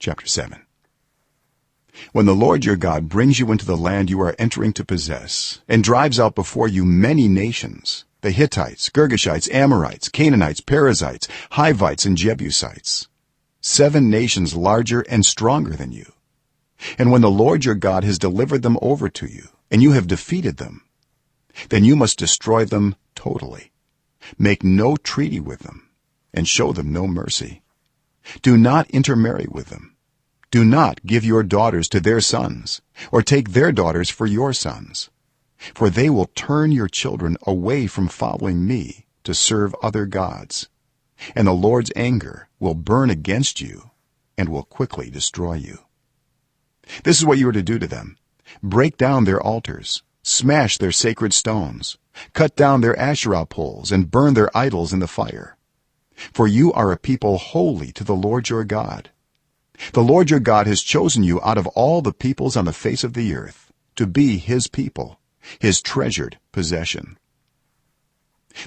chapter 7. When the Lord your God brings you into the land you are entering to possess and drives out before you many nations, the Hittites, Girgashites, Amorites, Canaanites, Perizzites, Hivites, and Jebusites, 7 nations larger and stronger than you, and when the Lord your God has delivered them over to you and you have defeated them, then you must destroy them totally. Make no treaty with them and show them no mercy. Do not intermarry with them. Do not give your daughters to their sons or take their daughters for your sons, for they will turn your children away from following me to serve other gods, and the Lord's anger will burn against you and will quickly destroy you. This is what you are to do to them: break down their altars, smash their sacred stones, cut down their Asherah poles, and burn their idols in the fire. For you are a people holy to the Lord your God. The Lord your God has chosen you out of all the peoples on the face of the earth to be his people, his treasured possession.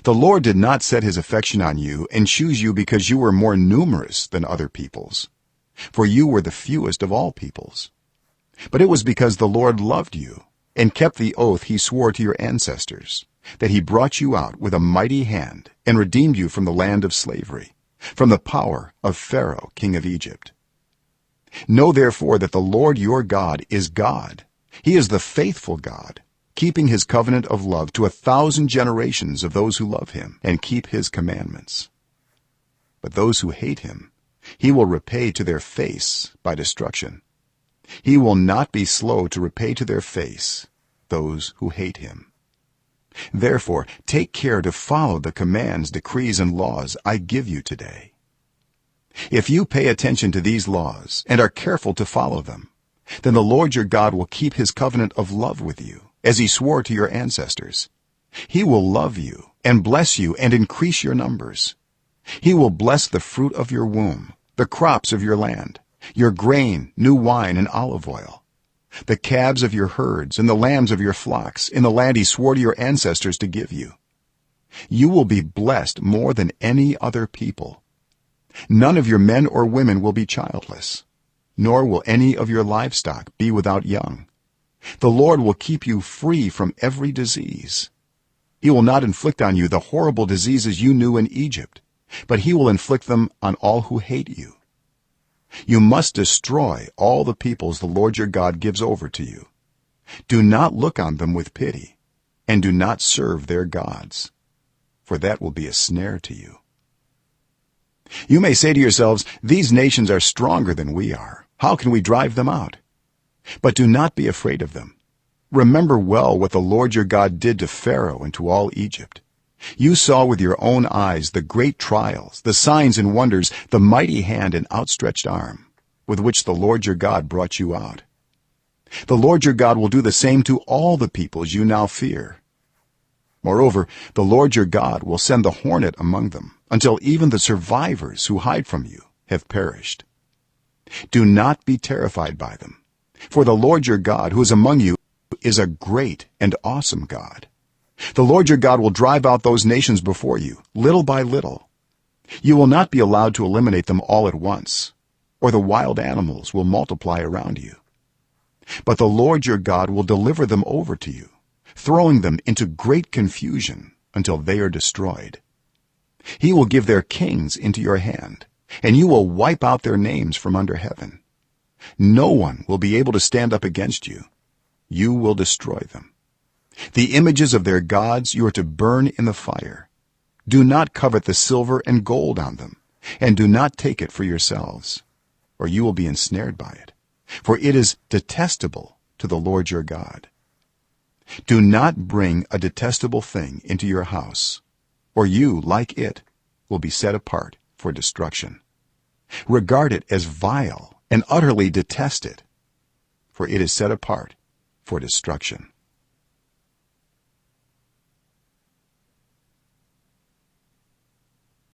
The Lord did not set his affection on you and choose you because you were more numerous than other peoples, for you were the fewest of all peoples, but it was because the Lord loved you and kept the oath he swore to your ancestors, that he brought you out with a mighty hand and redeemed you from the land of slavery, from the power of Pharaoh king of Egypt. Know therefore that the Lord your God is God. He is the faithful God, keeping his covenant of love to 1,000 generations of those who love him and keep his commandments. But those who hate him he will repay to their face by destruction. He will not be slow to repay to their face those who hate him. Therefore take care to follow the commands, decrees, and laws I give you today. If you pay attention to these laws and are careful to follow them, then the Lord your God will keep his covenant of love with you, as he swore to your ancestors. He will love you and bless you and increase your numbers. He will bless the fruit of your womb, the crops of your land, your grain, new wine, and olive oil, the calves of your herds and the lambs of your flocks in the land he swore to your ancestors to give you. You will be blessed more than any other people. None of your men or women will be childless, nor will any of your livestock be without young. The Lord will keep you free from every disease. He will not inflict on you the horrible diseases you knew in Egypt, but he will inflict them on all who hate you. You must destroy all the peoples the Lord your God gives over to you. Do not look on them with pity, and do not serve their gods, for that will be a snare to you. You may say to yourselves, these nations are stronger than we are. How can we drive them out? But do not be afraid of them. Remember well what the Lord your God did to Pharaoh and to all Egypt. You saw with your own eyes the great trials, the signs and wonders, the mighty hand and outstretched arm with which the Lord your God brought you out. The Lord your God will do the same to all the peoples you now fear. Moreover, the Lord your God will send the hornet among them, until even the survivors who hide from you have perished. Do not be terrified by them, for the Lord your God who is among you is a great and awesome God. The Lord your God will drive out those nations before you, little by little. You will not be allowed to eliminate them all at once, or the wild animals will multiply around you. But the Lord your God will deliver them over to you, throwing them into great confusion until they are destroyed. He will give their kings into your hand, and you will wipe out their names from under heaven. No one will be able to stand up against you. You will destroy them. The images of their gods you are to burn in the fire. Do not covet the silver and gold on them, and do not take it for yourselves, or you will be ensnared by it, for it is detestable to the Lord your God. Do not bring a detestable thing into your house, or you, like it, will be set apart for destruction. Regard it as vile and utterly detest it, for it is set apart for destruction.